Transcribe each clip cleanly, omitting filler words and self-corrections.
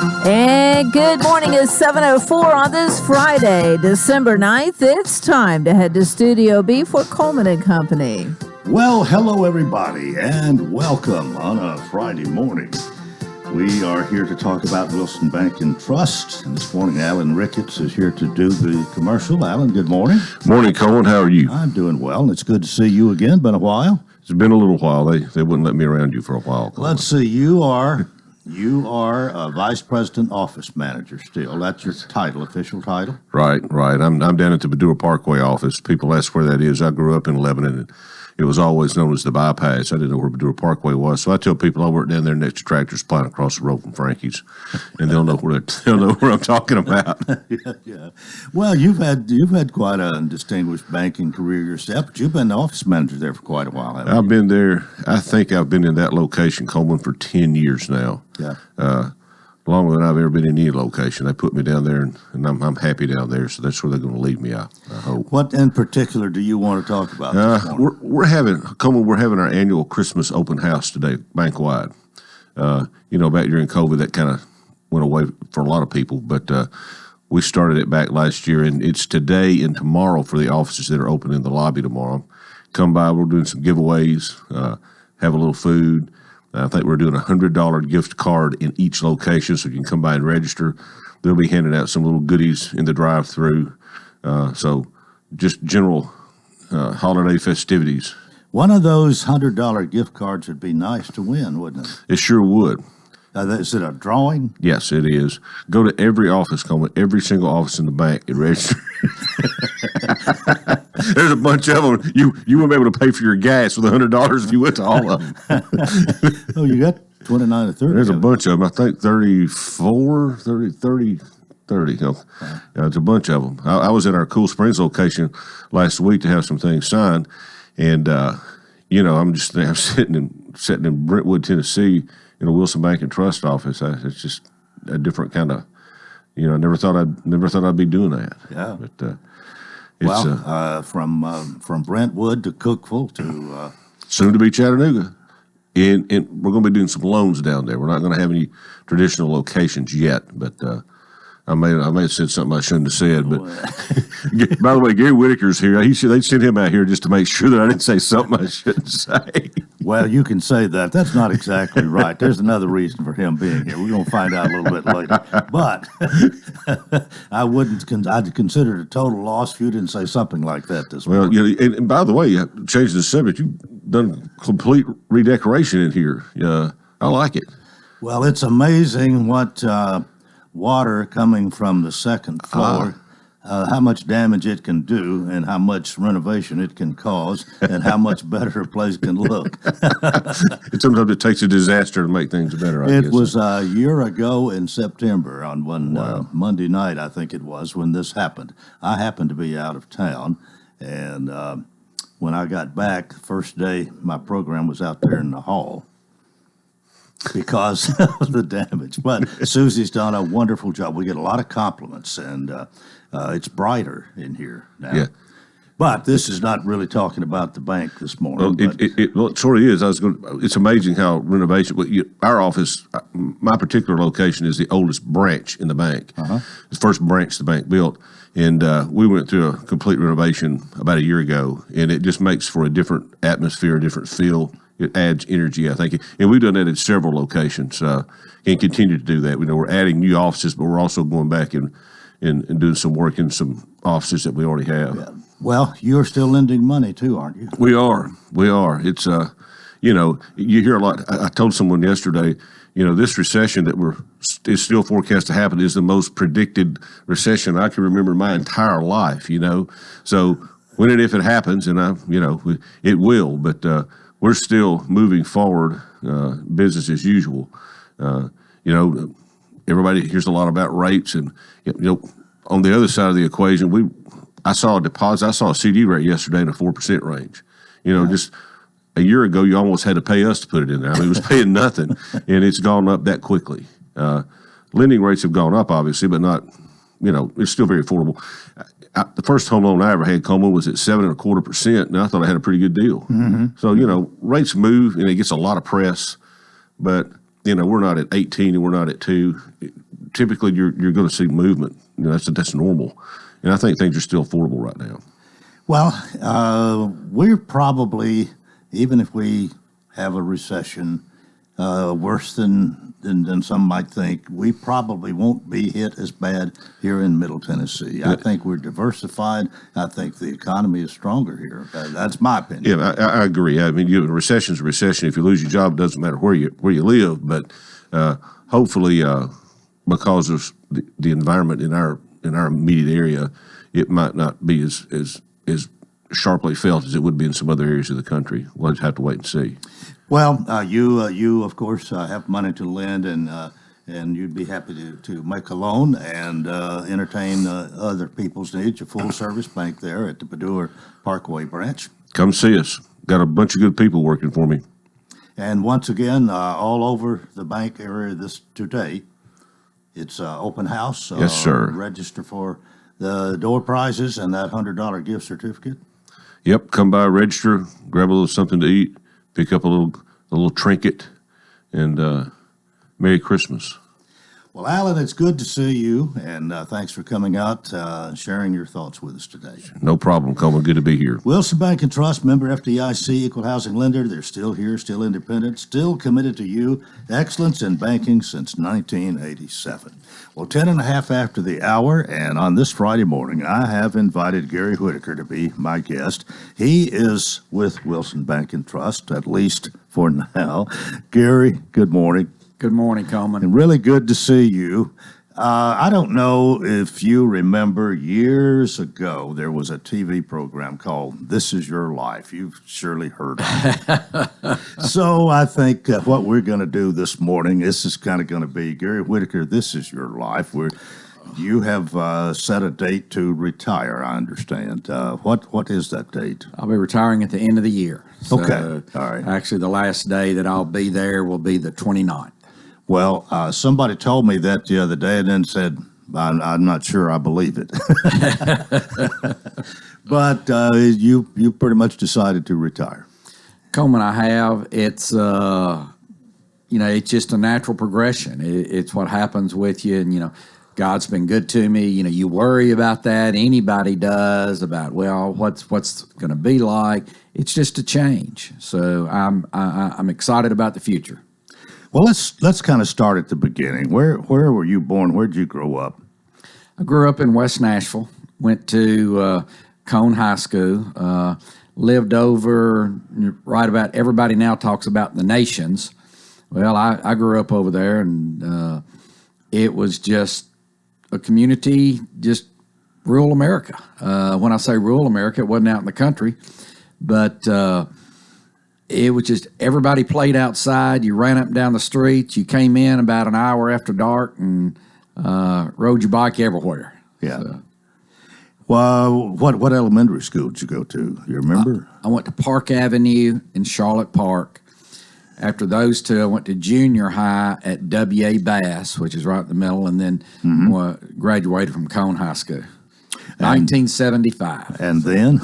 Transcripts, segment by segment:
And good morning. It's 7:04 on this Friday, December 9th. It's time to head to Studio B for Coleman and Company. Well, hello, everybody, and welcome on a Friday morning. We are here to talk about Wilson Bank and Trust. And this morning, Alan Ricketts is here to do the commercial. Alan, good morning. Morning, Coleman. How are you? I'm doing well, and it's good to see you again. Been a while. It's been a little while. They wouldn't let me around you for a while, Coleman. Let's see. You are a vice president office manager still. That's your title, official title? Right. I'm down at the Badura Parkway office. People ask where that is. I grew up in Lebanon, and it was always known as the bypass. I didn't know where Badura Parkway was, so I tell people I work down there next to Tractor Supply across the road from Frankie's, and they'll know where I'm talking about. Yeah. Well, you've had quite a distinguished banking career yourself, but you've been the office manager there for quite a while, haven't you? I've been there. I think I've been in that location, Coleman, for 10 years now. Yeah. Longer than I've ever been in any location. They put me down there, and I'm happy down there, so that's where they're going to leave me, I hope. What in particular do you want to talk about this morning? We're having our annual Christmas open house today, bank-wide. Back during COVID, that kind of went away for a lot of people, but we started it back last year, and it's today and tomorrow for the offices that are open in the lobby tomorrow. Come by, we're doing some giveaways, have a little food. I think we're doing a $100 gift card in each location, so you can come by and register. They'll be handing out some little goodies in the drive-through. So just general holiday festivities. One of those $100 gift cards would be nice to win, wouldn't it? It sure would. Is it a drawing? Yes, it is. Go to every office, Coleman, every single office in the bank and register. There's a bunch of them. You wouldn't be able to pay for your gas with $100 if you went to all of them. Oh, you got 29 or 30. There's a bunch of them. I think 34, 30. It's a bunch of them. I was at our Cool Springs location last week to have some things signed, and I'm sitting in Brentwood, Tennessee, in a Wilson Bank and Trust office. It's just a different kind of, I never thought I'd be doing that. Yeah. But from Brentwood to Cookeville to soon to be Chattanooga, and we're going to be doing some loans down there. We're not going to have any traditional locations yet, but I may have said something I shouldn't have said. But by the way, Gary Whitaker's here. They sent him out here just to make sure that I didn't say something I shouldn't say. Well, you can say that. That's not exactly right. There's another reason for him being here. We're going to find out a little bit later. But I'd consider it a total loss if you didn't say something like that this morning. Well, and by the way, changing the subject, you've done complete redecoration in here. I like it. Well, it's amazing what water coming from the second floor, how much damage it can do and how much renovation it can cause and how much better a place can look. Sometimes it takes a disaster to make things better, I guess. It was a year ago in September on one Monday night, I think it was, when this happened. I happened to be out of town, and when I got back, the first day my program was out there in the hall because of the damage. But Susie's done a wonderful job. We get a lot of compliments, and it's brighter in here now. Yeah. But this is not really talking about the bank this morning. Well, it sort of is. It's amazing how renovation. Our office, my particular location, is the oldest branch in the bank. The first branch the bank built, and we went through a complete renovation about a year ago, and it just makes for a different atmosphere, a different feel. It adds energy, I think, and we've done that at several locations, and continue to do that. We're adding new offices, but we're also going back and doing some work in some offices that we already have. Yeah. Well, you're still lending money too, aren't you? We are. It's you hear a lot. I told someone yesterday, this recession that is still forecast to happen is the most predicted recession I can remember in my entire life. So when and if it happens, and it will, but we're still moving forward, business as usual. Everybody hears a lot about rates, and on the other side of the equation, I saw a CD rate yesterday in the 4% range. Just a year ago, you almost had to pay us to put it in there. I mean, it was paying nothing, and it's gone up that quickly. Lending rates have gone up, obviously, but not, it's still very affordable. The first home loan I ever had, Coleman, was at 7.25%, and I thought I had a pretty good deal. Mm-hmm. So, rates move, and it gets a lot of press, but, we're not at 18 and we're not at 2. typically you're going to see movement. That's normal, and I think things are still affordable right now. Well, we're probably, even if we have a recession worse than some might think, we probably won't be hit as bad here in Middle Tennessee. I think we're diversified. I think the economy is stronger here. That's my opinion. Yeah, I agree. I mean, a recession's a recession. If you lose your job, it doesn't matter where you live. But hopefully, because of the environment in our immediate area, it might not be as sharply felt as it would be in some other areas of the country. We'll just have to wait and see. Well, you of course have money to lend, and you'd be happy to make a loan and entertain other people's needs. A full service bank there at the Padua Parkway branch. Come see us. Got a bunch of good people working for me. And once again, all over the bank area today, it's open house. Yes, sir. Register for the door prizes and that $100 gift certificate. Yep, come by, register, grab a little something to eat, pick up a little trinket, and Merry Christmas. Well, Alan, it's good to see you, and thanks for coming out, sharing your thoughts with us today. No problem, Coleman. Good to be here. Wilson Bank and Trust, member FDIC, equal housing lender. They're still here, still independent, still committed to you. Excellence in banking since 1987. Well, 10 and a half after the hour, and on this Friday morning, I have invited Gary Whitaker to be my guest. He is with Wilson Bank and Trust, at least for now. Gary, good morning. Good morning, Coleman. And really good to see you. I don't know if you remember years ago, there was a TV program called This Is Your Life. You've surely heard of it. So I think what we're going to do this morning, this is kind of going to be, Gary Whitaker, This Is Your Life. You have set a date to retire, I understand. What is that date? I'll be retiring at the end of the year. So, Okay, all right. Actually, the last day that I'll be there will be the 29th. Well, somebody told me that the other day and then said, I'm not sure I believe it. But you pretty much decided to retire. Coleman, I have. It's it's just a natural progression. It's what happens with you, and God's been good to me. You worry about that. Anybody does about what's going to be like. It's just a change. So I'm excited about the future. Well, let's kind of start at the beginning. Where were you born? Where did you grow up? I grew up in West Nashville. Went to Cone High School. Lived over right about, everybody now talks about the Nations. Well, I grew up over there, and it was just a community, just rural America. When I say rural America, it wasn't out in the country, but it was just everybody played outside. You ran up and down the streets. You came in about an hour after dark and rode your bike everywhere. Yeah. So. Well, what elementary school did you go to? You remember? I went to Park Avenue in Charlotte Park. After those two, I went to junior high at W.A. Bass, which is right in the middle, and then graduated from Cone High School. 1975. And then?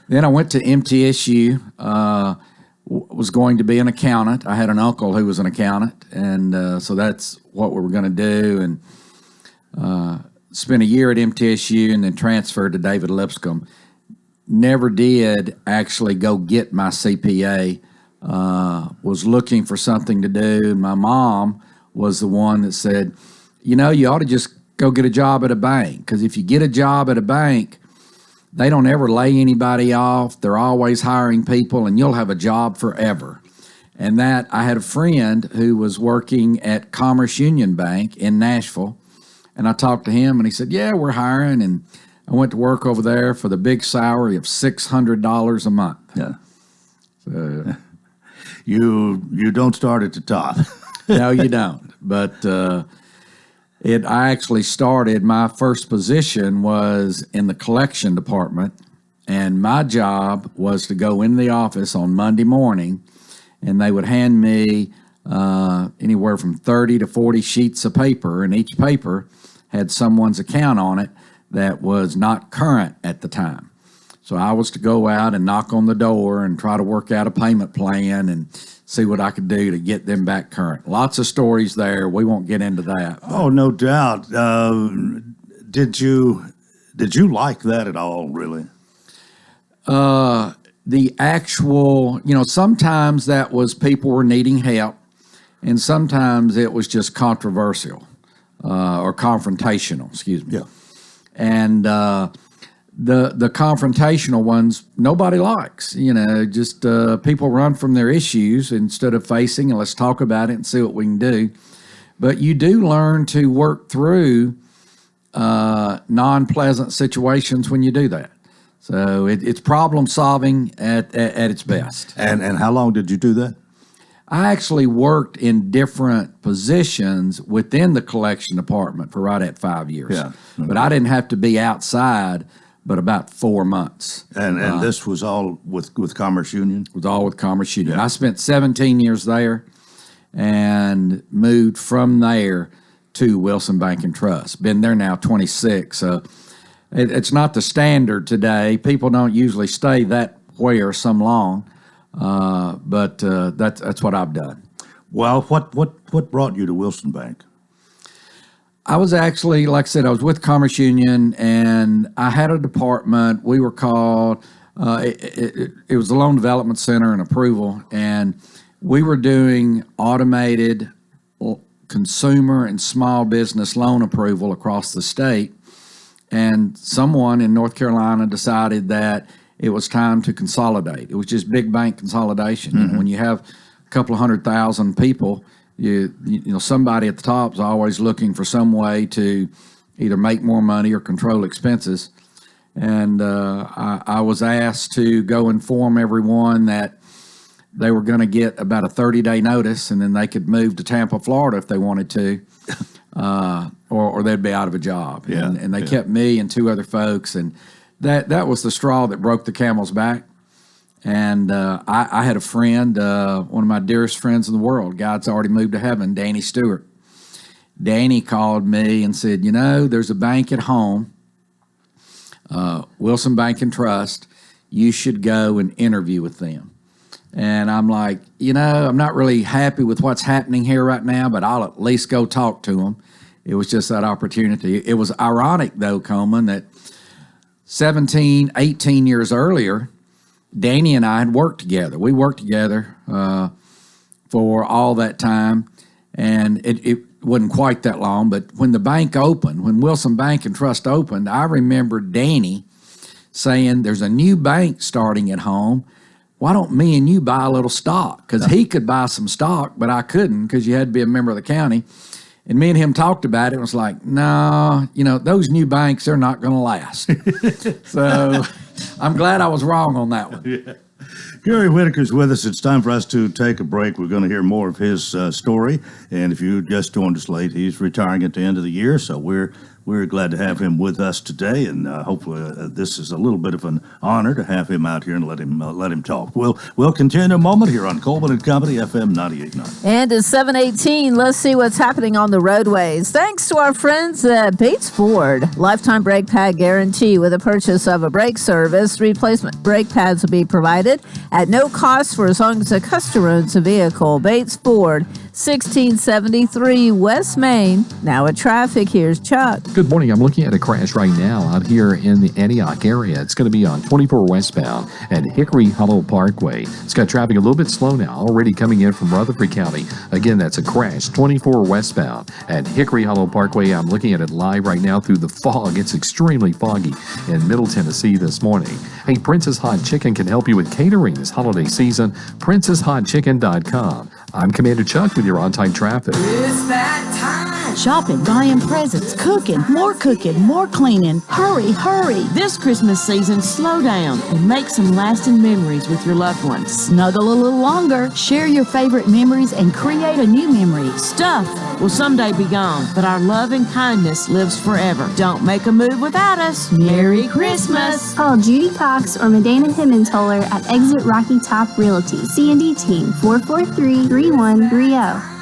Then I went to MTSU, was going to be an accountant. I had an uncle who was an accountant, and so that's what we were going to do. And spent a year at MTSU and then transferred to David Lipscomb. Never did actually go get my CPA. Was looking for something to do. My mom was the one that said, you ought to just go get a job at a bank, because if you get a job at a bank, they don't ever lay anybody off. They're always hiring people, and you'll have a job forever. And that, I had a friend who was working at Commerce Union Bank in Nashville, and I talked to him, and he said, yeah, we're hiring. And I went to work over there for the big salary of $600 a month. Yeah. So, you don't start at the top. No, you don't. But I actually started, my first position was in the collection department, and my job was to go in the office on Monday morning, and they would hand me anywhere from 30 to 40 sheets of paper, and each paper had someone's account on it that was not current at the time. So I was to go out and knock on the door and try to work out a payment plan and see what I could do to get them back current. Lots of stories there. We won't get into that. Oh, no doubt. Did you like that at all, really? The actual, sometimes that was people were needing help, and sometimes it was just controversial or confrontational, excuse me. Yeah. And the confrontational ones, nobody likes. Just people run from their issues instead of facing and let's talk about it and see what we can do. But you do learn to work through non-pleasant situations when you do that. So it's problem solving at its best. And how long did you do that? I actually worked in different positions within the collection department for right at 5 years. Yeah. Okay. But I didn't have to be outside but about 4 months. And this was all with Commerce Union? It was all with Commerce Union. Yeah. I spent 17 years there and moved from there to Wilson Bank and Trust. Been there now 26. So it's not the standard today. People don't usually stay that where some long, but that's what I've done. Well, what brought you to Wilson Bank? I was actually, like I said, I was with Commerce Union, and I had a department. We were called, it was the Loan Development Center and Approval, and we were doing automated consumer and small business loan approval across the state. And someone in North Carolina decided that it was time to consolidate. It was just big bank consolidation. Mm-hmm. When you have a couple of 100,000 people, you know somebody at the top is always looking for some way to either make more money or control expenses. And I was asked to go inform everyone that they were going to get about a 30-day notice, and then they could move to Tampa, Florida if they wanted to, or they'd be out of a job. Yeah, and they kept me and two other folks, and that was the straw that broke the camel's back. And I had a friend, one of my dearest friends in the world, God's already moved to heaven, Danny Stewart. Danny called me and said, there's a bank at home, Wilson Bank and Trust. You should go and interview with them. And I'm like, I'm not really happy with what's happening here right now, but I'll at least go talk to them. It was just that opportunity. It was ironic, though, Coleman, that 17, 18 years earlier, Danny and I had worked together. We worked together for all that time, and it wasn't quite that long. But when the bank opened, when Wilson Bank and Trust opened, I remember Danny saying, there's a new bank starting at home. Why don't me and you buy a little stock? Because he could buy some stock, but I couldn't because you had to be a member of the county. And me and him talked about it. It was like, no, those new banks, they're not going to last. So I'm glad I was wrong on that one. Yeah. Gary Whitaker's with us. It's time for us to take a break. We're going to hear more of his story. And if you just joined us late, he's retiring at the end of the year. So we're glad to have him with us today, and hopefully this is a little bit of an honor to have him out here and let him talk. We'll continue in a moment here on Coleman and Company, FM 98.9. And it's 7:18. Let's see what's happening on the roadways. Thanks to our friends at Bates Ford. Lifetime brake pad guarantee with the purchase of a brake service. Replacement brake pads will be provided at no cost for as long as the customer owns a vehicle. Bates Ford, 1673 West Main. Now at traffic, here's Chuck. Good morning. I'm looking at a crash right now out here in the Antioch area. It's going to be on 24 westbound at Hickory Hollow Parkway. It's got traffic a little bit slow now, already coming in from Rutherford County. Again, that's a crash, 24 westbound at Hickory Hollow Parkway. I'm looking at it live right now through the fog. It's extremely foggy in Middle Tennessee this morning. Hey, Princess Hot Chicken can help you with catering this holiday season. PrincessHotChicken.com. I'm Commander Chuck with your on-time traffic. It's that time. Shopping, buying presents, cooking, more cleaning. Hurry, hurry. This Christmas season, slow down and make some lasting memories with your loved ones. Snuggle a little longer, share your favorite memories, and create a new memory. Stuff will someday be gone, but our love and kindness lives forever. Don't make a move without us. Merry Christmas. Call Judy Cox or Medana Himmensholer at Exit Rocky Top Realty. C&D Team 443-3130.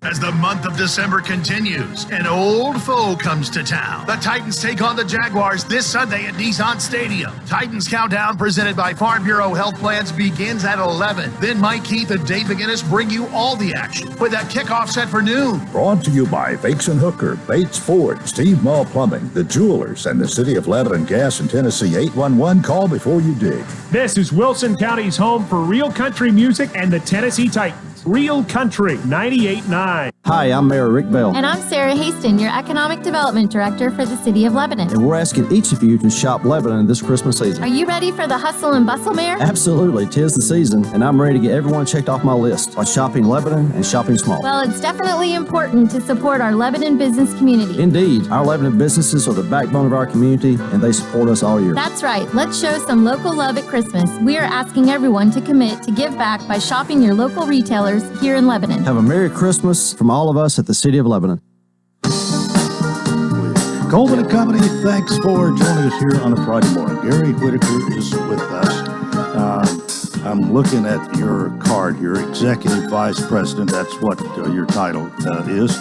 As the month of December continues, an old foe comes to town. The Titans take on the Jaguars this Sunday at Nissan Stadium. Titans Countdown, presented by Farm Bureau Health Plans, begins at 11. Then Mike Keith and Dave McGinnis bring you all the action with that kickoff set for noon. Brought to you by Fakes and Hooker, Bates Ford, Steve Mall Plumbing, the Jewelers, and the City of Lebanon Gas in Tennessee. 811, call before you dig. This is Wilson County's home for real country music and the Tennessee Titans. Real Country 98.9. Hi, I'm Mayor Rick Bell. And I'm Sarah Haston, your Economic Development Director for the City of Lebanon. And we're asking each of you to shop Lebanon this Christmas season. Are you ready for the hustle and bustle, Mayor? Absolutely. 'Tis the season, and I'm ready to get everyone checked off my list on shopping Lebanon and shopping small. Well, it's definitely important to support our Lebanon business community. Indeed. Our Lebanon businesses are the backbone of our community, and they support us all year. That's right. Let's show some local love at Christmas. We are asking everyone to commit to give back by shopping your local retailers here in Lebanon. Have a Merry Christmas from all of us at the City of Lebanon. Coleman and Company, thanks for joining us here on a Friday morning. Gary Whitaker is with us. I'm looking at your card here, Executive Vice President. That's what your title is.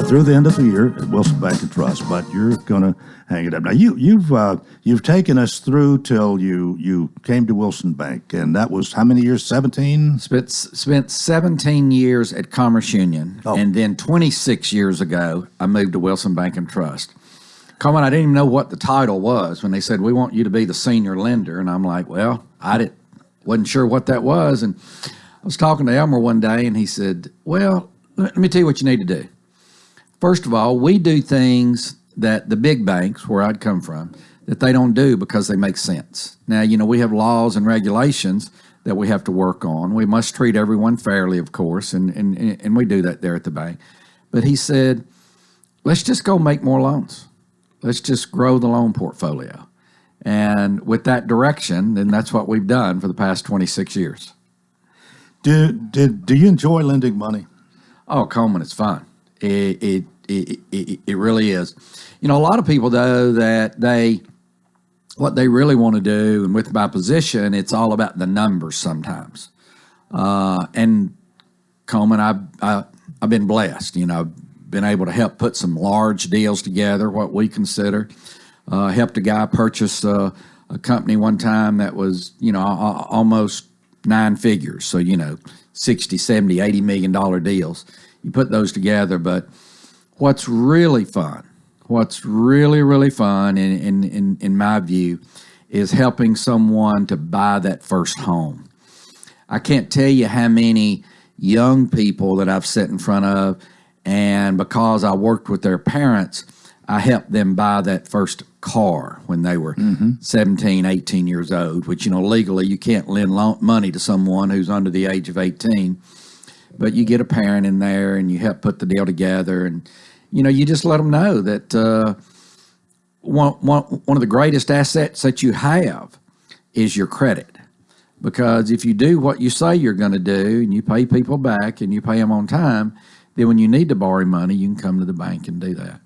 Through the end of the year at Wilson Bank and Trust, but you're going to hang it up. Now, you've taken us through till you came to Wilson Bank, and that was how many years? 17? Spent 17 years at Commerce Union, and then 26 years ago, I moved to Wilson Bank and Trust. Coleman, I didn't even know what the title was when they said, we want you to be the senior lender, and I'm like, well, wasn't sure what that was, and I was talking to Elmer one day, and he said, well, let me tell you what you need to do. First of all, we do things that the big banks, where I'd come from, that they don't do because they make sense. Now, we have laws and regulations that we have to work on. We must treat everyone fairly, of course, and we do that there at the bank. But he said, let's just go make more loans. Let's just grow the loan portfolio. And with that direction, then that's what we've done for the past 26 years. Do you enjoy lending money? Oh, Coleman, it's fun. It really is. A lot of people, though, that what they really want to do, and with my position, it's all about the numbers sometimes. And Coleman, I've been blessed. I've been able to help put some large deals together, what we consider. Helped a guy purchase a company one time that was, almost 9 figures. So, 60, 70, $80 million deals. You put those together, but what's really fun, what's really fun in my view, is helping someone to buy that first home. I can't tell you how many young people that I've sat in front of, and because I worked with their parents, I helped them buy that first car when they were 17, 18 years old, which, legally you can't lend money to someone who's under the age of 18. But you get a parent in there and you help put the deal together, and you just let them know that one of the greatest assets that you have is your credit. Because if you do what you say you're going to do and you pay people back and you pay them on time, then when you need to borrow money, you can come to the bank and do that.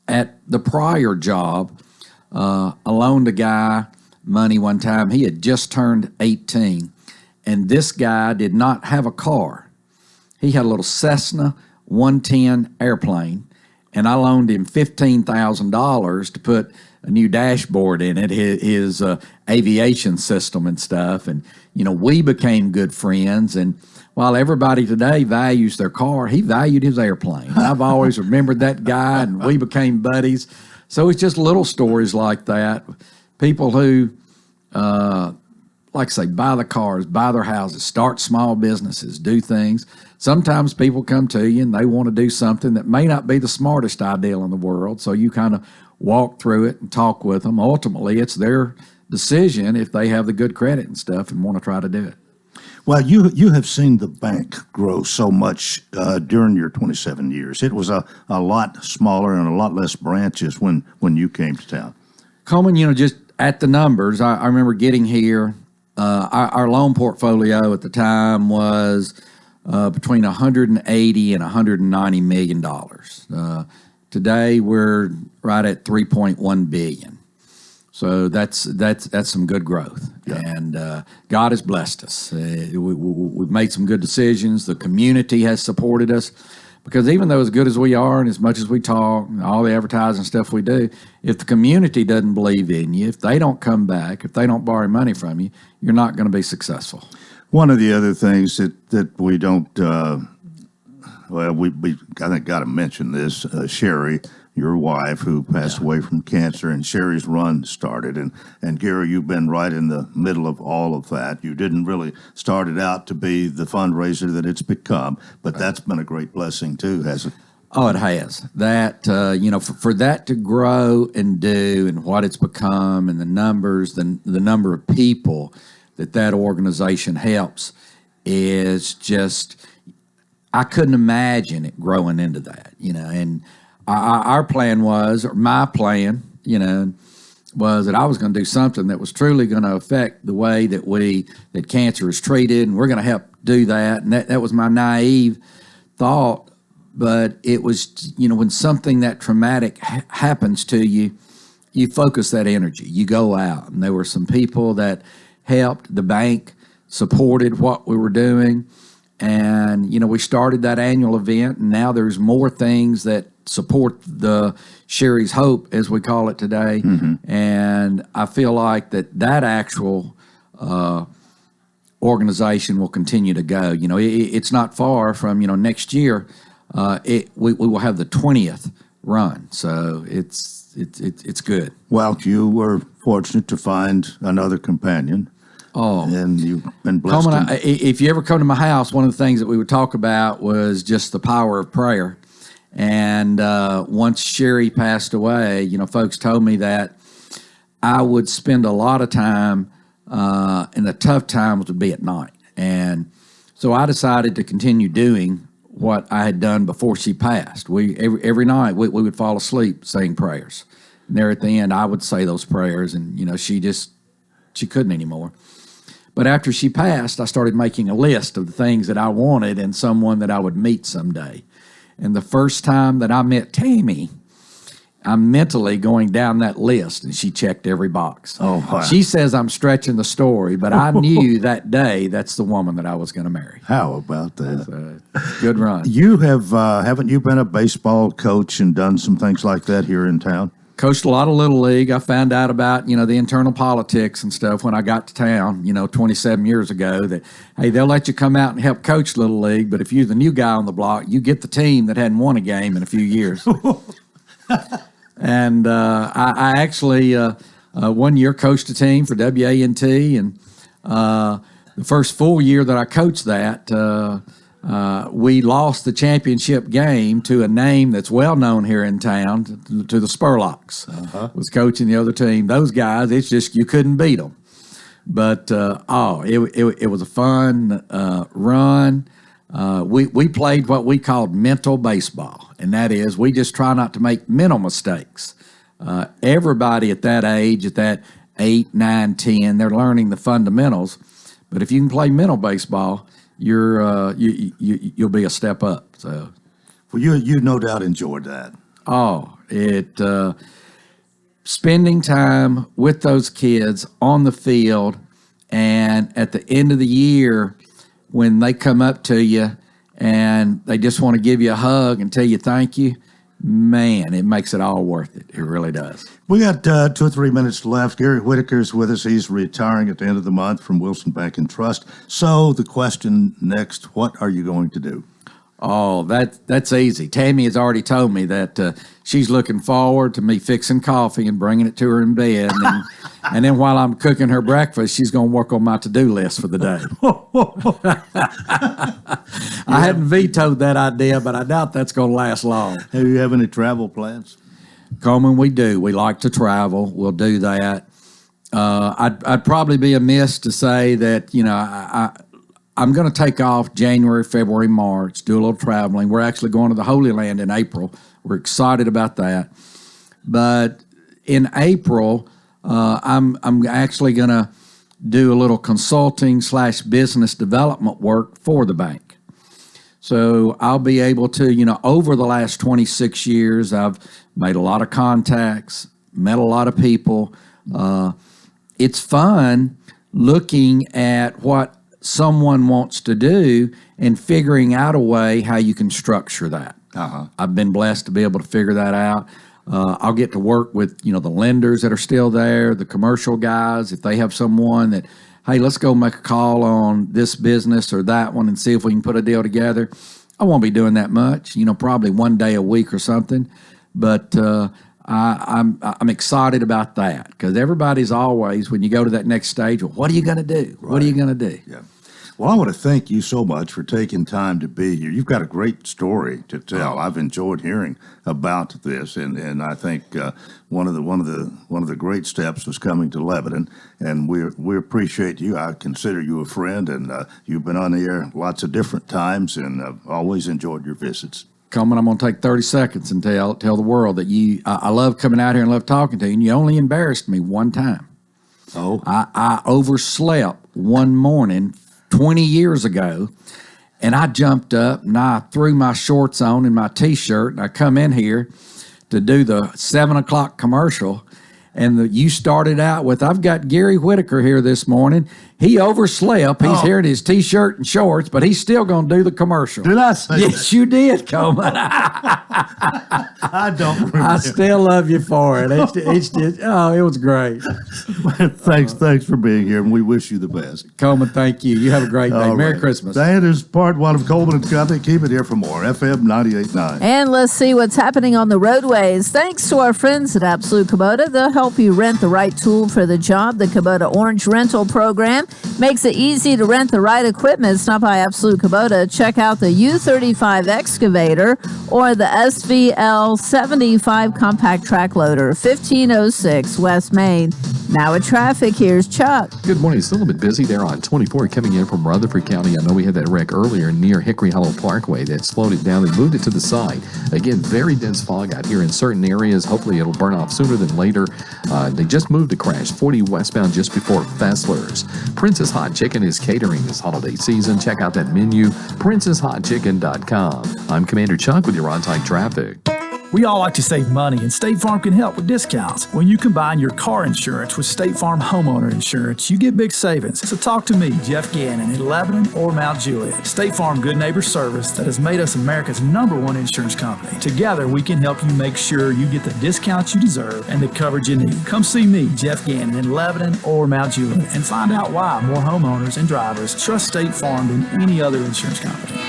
At the prior job, I loaned a guy money one time. He had just turned 18. And this guy did not have a car. He had a little Cessna 110 airplane, and I loaned him $15,000 to put a new dashboard in it, his aviation system and stuff. And, we became good friends. And while everybody today values their car, he valued his airplane. And I've always remembered that guy, and we became buddies. So it's just little stories like that. People who, like I say, buy the cars, buy their houses, start small businesses, do things. Sometimes people come to you and they want to do something that may not be the smartest idea in the world. So you kind of walk through it and talk with them. Ultimately, it's their decision if they have the good credit and stuff and want to try to do it. Well, you have seen the bank grow so much during your 27 years. It was a lot smaller and a lot less branches when you came to town. Coleman, just at the numbers, I remember getting here. Our loan portfolio at the time was between $180 and $190 million. Today, we're right at $3.1 billion. So that's some good growth, and God has blessed us. We've made some good decisions. The community has supported us, because even though as good as we are and as much as we talk, and all the advertising stuff we do, if the community doesn't believe in you, if they don't come back, if they don't borrow money from you, you're not going to be successful. One of the other things that we don't, we I think got to mention this, Sherry, your wife, who passed away from cancer, and Sherry's run started. And Gary, you've been right in the middle of all of that. You didn't really start it out to be the fundraiser that it's become, but that's been a great blessing too, hasn't it? Oh, it has. That, for that to grow and do and what it's become, and the numbers, the number of people that organization helps is just, I couldn't imagine it growing into that, and our plan was, or my plan, was that I was going to do something that was truly going to affect the way that cancer is treated, and we're going to help do that. And that was my naive thought. But it was, when something that traumatic happens to you, you focus that energy. You go out. And there were some people that helped. The bank supported what we were doing. And, we started that annual event, and now there's more things that support the Sherry's Hope, as we call it today. Mm-hmm. And I feel like that actual organization will continue to go. It's not far from, next year, we will have the 20th run. So it's good. Well, you were fortunate to find another companion. Oh, and you've been blessed. Coleman, if you ever come to my house, one of the things that we would talk about was just the power of prayer. And once Sherry passed away, folks told me that I would spend a lot of time, and the tough times would be at night. And so I decided to continue doing what I had done before she passed. Every night we would fall asleep saying prayers. And there at the end, I would say those prayers, and she couldn't anymore. But after she passed, I started making a list of the things that I wanted in someone that I would meet someday. And the first time that I met Tammy, I'm mentally going down that list, and she checked every box. Oh, wow. She says I'm stretching the story, but I knew that day that's the woman that I was going to marry. How about that? Good run. You haven't you been a baseball coach and done some things like that here in town? Coached a lot of Little League. I found out about, the internal politics and stuff when I got to town, 27 years ago, that, hey, they'll let you come out and help coach Little League, but if you're the new guy on the block, you get the team that hadn't won a game in a few years. And I actually, one year, coached a team for WA&T, and the first full year that I coached that, we lost the championship game to a name that's well known here in town, to the Spurlocks. Was coaching the other team. Those guys, it's just you couldn't beat them. But it was a fun run. We played what we called mental baseball, and that is we just try not to make mental mistakes. Everybody at that age, at that 8, 9, 10, they're learning the fundamentals. But if you can play mental baseball, you'll be a step up. So, well, you no doubt enjoyed that. Oh, spending time with those kids on the field, and at the end of the year, when they come up to you and they just want to give you a hug and tell you thank you, man, it makes it all worth it. It really does. We got 2 or 3 minutes left. Gary Whitaker's with us. He's retiring at the end of the month from Wilson Bank and Trust. So the question next, what are you going to do? Oh, that's easy. Tammy has already told me that she's looking forward to me fixing coffee and bringing it to her in bed. And then while I'm cooking her breakfast, she's going to work on my to-do list for the day. I hadn't vetoed that idea, but I doubt that's going to last long. Do you have any travel plans? Coleman, we do. We like to travel. We'll do that. I'd probably be amiss to say that, I'm going to take off January, February, March, do a little traveling. We're actually going to the Holy Land in April. We're excited about that. But in April, I'm actually going to do a little consulting / business development work for the bank. So I'll be able to, over the last 26 years, I've made a lot of contacts, met a lot of people, It's fun looking at what someone wants to do and figuring out a way how you can structure that. I've been blessed to be able to figure that out. I'll get to work with, the lenders that are still there, the commercial guys, if they have someone that, hey, let's go make a call on this business or that one and see if we can put a deal together. I won't be doing that much, probably one day a week or something. But I'm excited about that because everybody's always, when you go to that next stage, well, what are you going to do? Right. What are you going to do? Yeah. Well, I want to thank you so much for taking time to be here. You've got a great story to tell. I've enjoyed hearing about this, and I think one of the great steps was coming to Lebanon, and we appreciate you. I consider you a friend, and you've been on the air lots of different times, and I've always enjoyed your visits. Coleman, I'm going to take 30 seconds and tell the world that I love coming out here and love talking to you, and you only embarrassed me one time. Oh. I overslept one morning 20 years ago, and I jumped up and I threw my shorts on and my T-shirt, and I come in here to do the 7 o'clock commercial, and you started out with, I've got Gary Whitaker here this morning. He overslept. He's here in his T-shirt and shorts, but he's still going to do the commercial. Did I say Yes, you did, Coleman. I don't remember. I still love you for it. It was great. Thanks for being here, and we wish you the best. Coleman, thank you. You have a great day. All Merry right. Christmas. That is part one of Coleman and Company. Keep it here for more. FM 98.9. And let's see what's happening on the roadways. Thanks to our friends at Absolute Kubota, they'll help you rent the right tool for the job. The Kubota Orange Rental Program makes it easy to rent the right equipment. Stop by Absolute Kubota. Check out the U35 excavator or the SVL 75 compact track loader, 1506 West Main. Now with traffic, here's Chuck. Good morning. It's a little bit busy there on 24 coming in from Rutherford County. I know we had that wreck earlier near Hickory Hollow Parkway that slowed it down and moved it to the side. Again, very dense fog out here in certain areas. Hopefully it'll burn off sooner than later. They just moved the crash 40 westbound just before Fessler's. Princess Hot Chicken is catering this holiday season. Check out that menu, princesshotchicken.com. I'm Commander Chuck with your on-time traffic. We all like to save money, and State Farm can help with discounts. When you combine your car insurance with State Farm homeowner insurance, you get big savings. So talk to me, Jeff Gannon, in Lebanon or Mount Juliet. State Farm Good Neighbor Service that has made us America's #1 insurance company. Together, we can help you make sure you get the discounts you deserve and the coverage you need. Come see me, Jeff Gannon, in Lebanon or Mount Juliet, and find out why more homeowners and drivers trust State Farm than any other insurance company.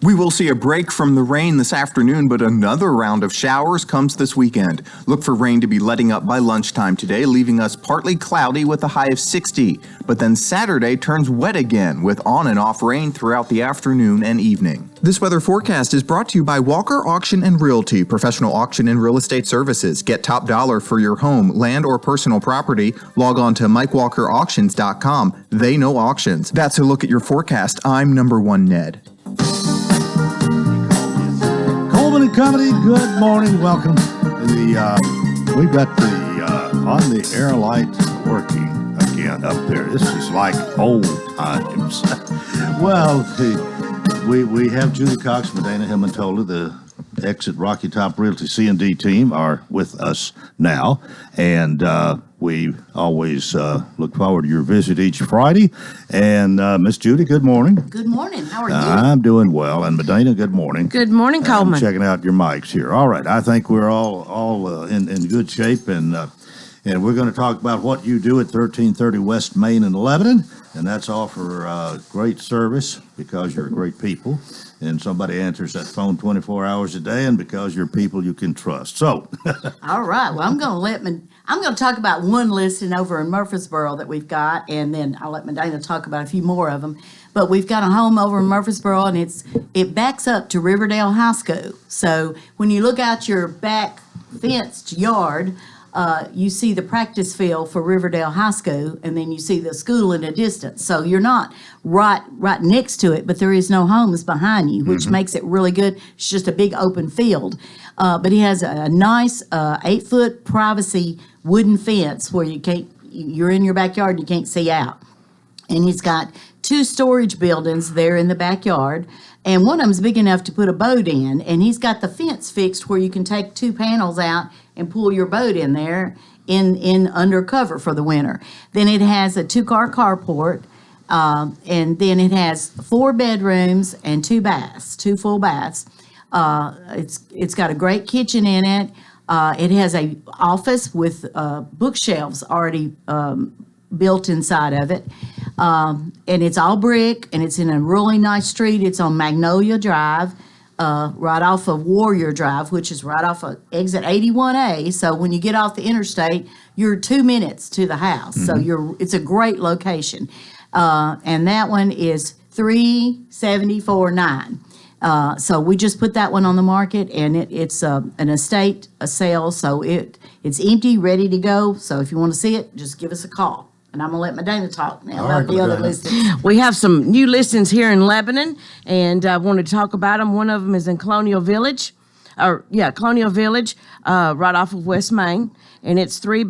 We will see a break from the rain this afternoon, but another round of showers comes this weekend. Look for rain to be letting up by lunchtime today, leaving us partly cloudy with a high of 60. But then Saturday turns wet again with on and off rain throughout the afternoon and evening. This weather forecast is brought to you by Walker Auction and Realty, professional auction and real estate services. Get top dollar for your home, land, or personal property. Log on to MikeWalkerAuctions.com. They know auctions. That's a look at your forecast. I'm number one Ned. Coleman and Company, good morning. Welcome. We've got the on the air light working again up there. This is like old times. Well, we have Judy Cox, Medina Himontola, the Exit Rocky Top Realty C&D team are with us now, and we always look forward to your visit each Friday. And Miss Judy, good morning. Good morning. How are you? I'm doing well. And Medina, good morning. Good morning, Coleman. I'm checking out your mics here. All right, I think we're all in good shape, and we're going to talk about what you do at 1330 West Main in Lebanon, and that's all for great service because you're great people. And somebody answers that phone 24 hours a day, and because you're people you can trust. So, all right. Well, I'm going to talk about one listing over in Murfreesboro that we've got, and then I'll let Medina talk about a few more of them. But we've got a home over in Murfreesboro, and it backs up to Riverdale High School. So when you look out your back fenced yard, you see the practice field for Riverdale High School, and then you see the school in the distance. So you're not right next to it, but there is no homes behind you, which makes it really good. It's just a big open field. But he has a nice 8-foot privacy wooden fence where you're in your backyard and you can't see out. And he's got 2 storage buildings there in the backyard. And one of them's big enough to put a boat in, and he's got the fence fixed where you can take 2 panels out and pull your boat in there in undercover for the winter. Then it has a 2-car carport, and then it has 4 bedrooms and 2 baths, 2 full baths. It's got a great kitchen in it. It has a office with bookshelves already built inside of it. And it's all brick, and it's in a really nice street. It's on Magnolia Drive, right off of Warrior Drive, which is right off of exit 81A. So when you get off the interstate, you're 2 minutes to the house. So it's a great location. And that one is $374,900. So we just put that one on the market, and it's an estate, a sale, so it's empty, ready to go. So if you want to see it, just give us a call. And I'm going to let Medina talk now about the other listings. We have some new listings here in Lebanon, and I wanted to talk about them. One of them is in Colonial Village, right off of West Main, and it's 4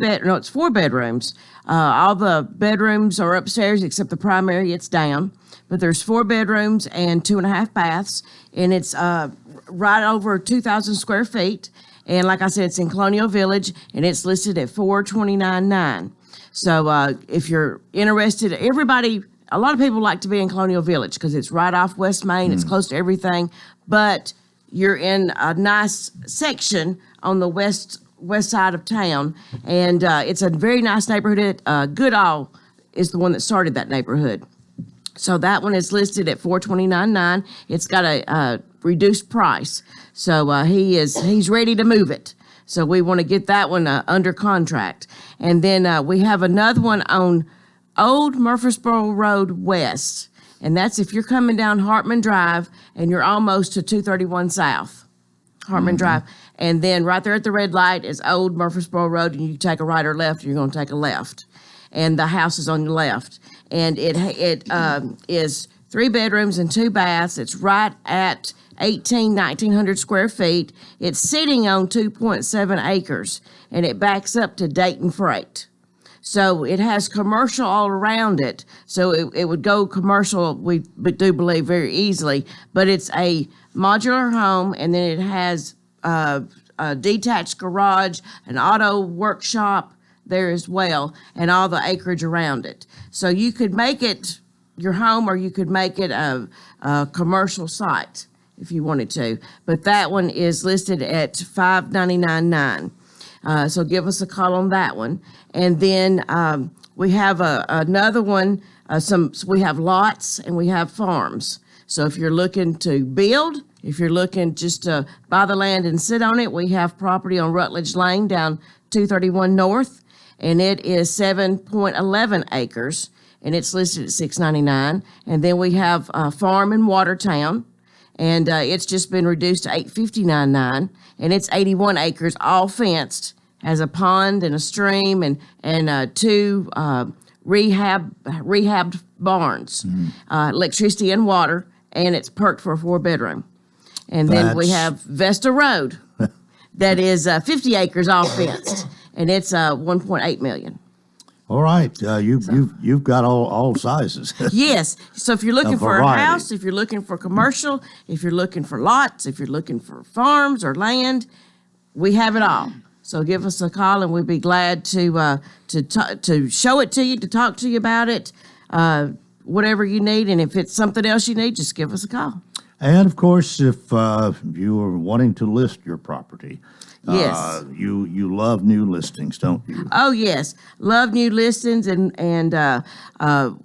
bedrooms. All the bedrooms are upstairs except the primary, it's down. But there's 4 bedrooms and 2.5 baths, and it's right over 2,000 square feet. And like I said, it's in Colonial Village, and it's listed at $429,900. So if you're interested, a lot of people like to be in Colonial Village because it's right off West Main. It's close to everything, but you're in a nice section on the west side of town, and it's a very nice neighborhood. Goodall is the one that started that neighborhood. So that one is listed at $429,900. It's got a reduced price, so he's ready to move it. So we want to get that one under contract. And then we have another one on Old Murfreesboro Road West, and that's if you're coming down Hartman Drive and you're almost to 231 South, Hartman Drive. And then right there at the red light is Old Murfreesboro Road, and you take a right or left, you're going to take a left. And the house is on your left. And it is 3 bedrooms and 2 baths. It's right at 1,900 square feet. It's sitting on 2.7 acres, and it backs up to Dayton Freight. So it has commercial all around it. So it would go commercial, we do believe, very easily. But it's a modular home, and then it has a detached garage, an auto workshop there as well, and all the acreage around it. So you could make it your home, or you could make it a commercial site if you wanted to. But that one is listed at $599,900. So give us a call on that one. And then we have another one. We have lots and we have farms. So if you're looking to build, if you're looking just to buy the land and sit on it, we have property on Rutledge Lane down 231 North, and it is 7.11 acres, and it's listed at $699,000. And then we have a farm in Watertown, and it's just been reduced to $859,900, and it's 81 acres, all fenced, has a pond and a stream and 2 rehabbed barns, electricity and water, and it's perked for a 4-bedroom. And then we have Vesta Road that is 50 acres, all fenced, and it's $1.8 million. All right, you've got all sizes. Yes. So if you're looking for a variety. house, if you're looking for commercial, if you're looking for lots, if you're looking for farms or land, we have it all. So give us a call, and we'd be glad to show it to you, to talk to you about it, whatever you need. And if it's something else you need, just give us a call. And of course, if you are wanting to list your property, yes, you love new listings, don't you? Oh yes, love new listings, and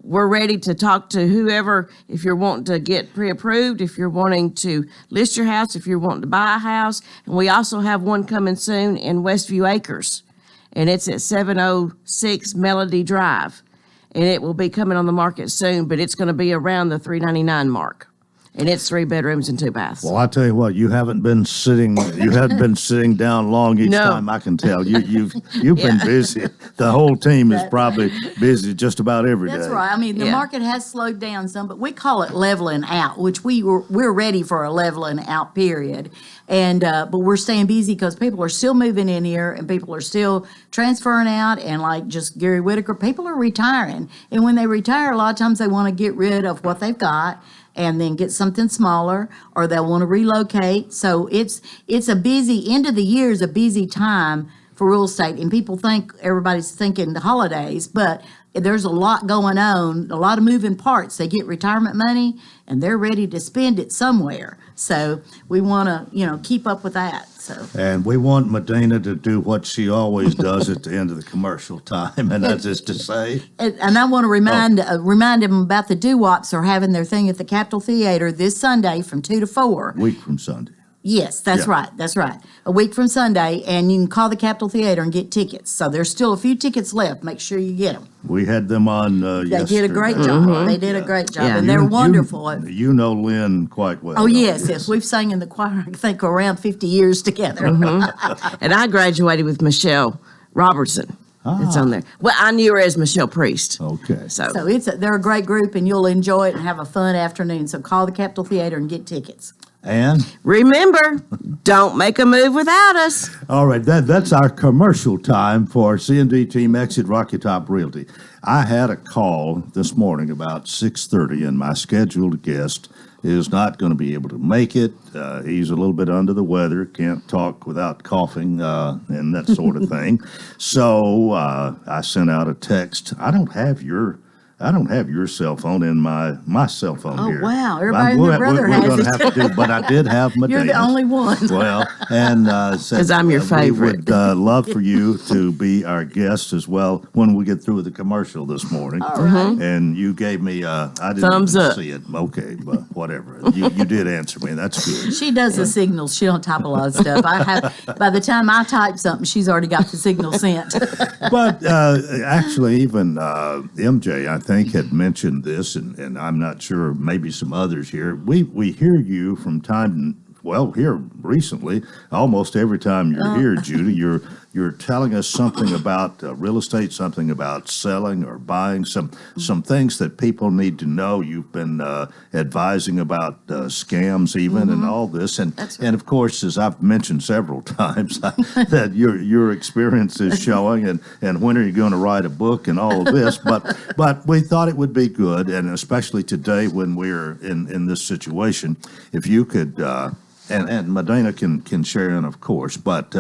we're ready to talk to whoever. If you're wanting to get pre-approved, if you're wanting to list your house, if you're wanting to buy a house, and we also have one coming soon in Westview Acres, and it's at 706 Melody Drive, and it will be coming on the market soon, but it's going to be around the $399,000 mark. And it's 3 bedrooms and 2 baths. Well, I tell you what, you haven't been sitting down long each time. I can tell you've been busy. The whole team is probably busy just about every day. That's right. I mean, the market has slowed down some, but we call it leveling out, which we're ready for a leveling out period. And but we're staying busy because people are still moving in here, and people are still transferring out. And like just Gary Whitaker, people are retiring, and when they retire, a lot of times they want to get rid of what they've got. and then get something smaller, or they'll want to relocate. So it's a busy end of the year is a busy time for real estate, and people think everybody's thinking the holidays, but there's a lot going on, a lot of moving parts. They get retirement money and they're ready to spend it somewhere. So we want to, keep up with that. So. And we want Medina to do what she always does at the end of the commercial time, and that's just to say. And I want to remind them about the doo-wops are having their thing at the Capitol Theater this Sunday from 2 to 4. Week from Sunday. Yes, that's Yeah. right. That's right. A week from Sunday, and you can call the Capitol Theater and get tickets. So there's still a few tickets left. Make sure you get them. We had them on They yesterday. did a great job. They did a great job, and they're wonderful. You know Lynn quite well. Oh, don't yes, you? yes. We've sang in the choir, I think, around 50 years together. And I graduated with Michelle Robertson. It's on there. Well, I knew her as Michelle Priest. Okay. So they're a great group, and you'll enjoy it and have a fun afternoon. So call the Capitol Theater and get tickets. And remember, don't make a move without us. all right, that's our commercial time for C&D Team Exit Rocky Top Realty. I had a call this morning about 6:30, and my scheduled guest is not going to be able to make it. He's a little bit under the weather, can't talk without coughing and that sort of thing. So I sent out a text. I don't have your cell phone in my cell phone here. Oh, wow. Everybody and their brother has We're going it. to have to do, but I did have Medina. You're the only one. Well, and said, 'Cause I'm your we favorite. would love for you to be our guest as well when we get through with the commercial this morning. All right. And you gave me I didn't Thumbs even up. see it. Okay, but whatever. You did answer me. That's good. She does the signals. She don't type a lot of stuff. By the time I type something, she's already got the signal sent. But actually, even MJ, I think, had mentioned this, and I'm not sure, maybe some others here. We hear you from time, here recently, almost every time you're here, Judy, you're telling us something about real estate, something about selling or buying, some things that people need to know. You've been advising about scams even and all this. And of course, as I've mentioned several times, that your experience is showing and when are you going to write a book and all of this. But we thought it would be good, and especially today when we're in this situation, if you could and Medina can share in, of course, but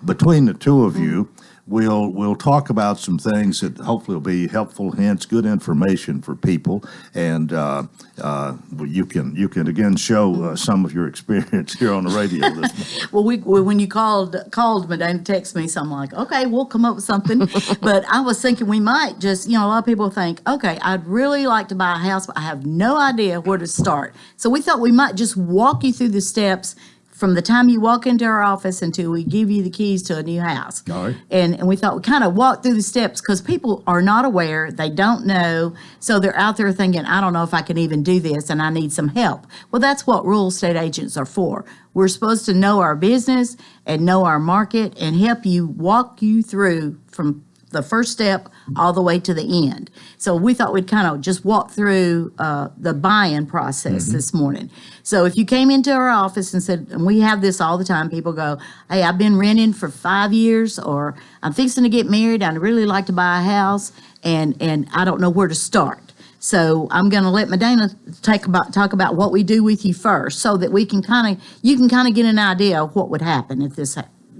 between the two of you, we'll talk about some things that hopefully will be helpful hints, good information for people, and you can again show some of your experience here on the radio this morning. Well, when you called Medina texted me, so I'm like, okay, we'll come up with something. But I was thinking we might just, a lot of people think, okay, I'd really like to buy a house, but I have no idea where to start. So we thought we might just walk you through the steps from the time you walk into our office until we give you the keys to a new house. All right. And we thought we'd kind of walk through the steps because people are not aware, they don't know, so they're out there thinking, I don't know if I can even do this and I need some help. Well, that's what real estate agents are for. We're supposed to know our business and know our market and help you walk you through from the first step all the way to the end. So we thought we'd kind of just walk through the buy-in process this morning. So if you came into our office and said, and we have this all the time, people go, hey, I've been renting for 5 years, or I'm fixing to get married, I'd really like to buy a house, and I don't know where to start. So I'm going to let Medina talk about what we do with you first, so that you can kind of get an idea of what would happen if this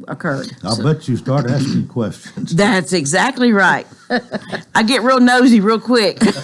occurred. I'll bet you start asking questions. That's exactly right. I get real nosy real quick. But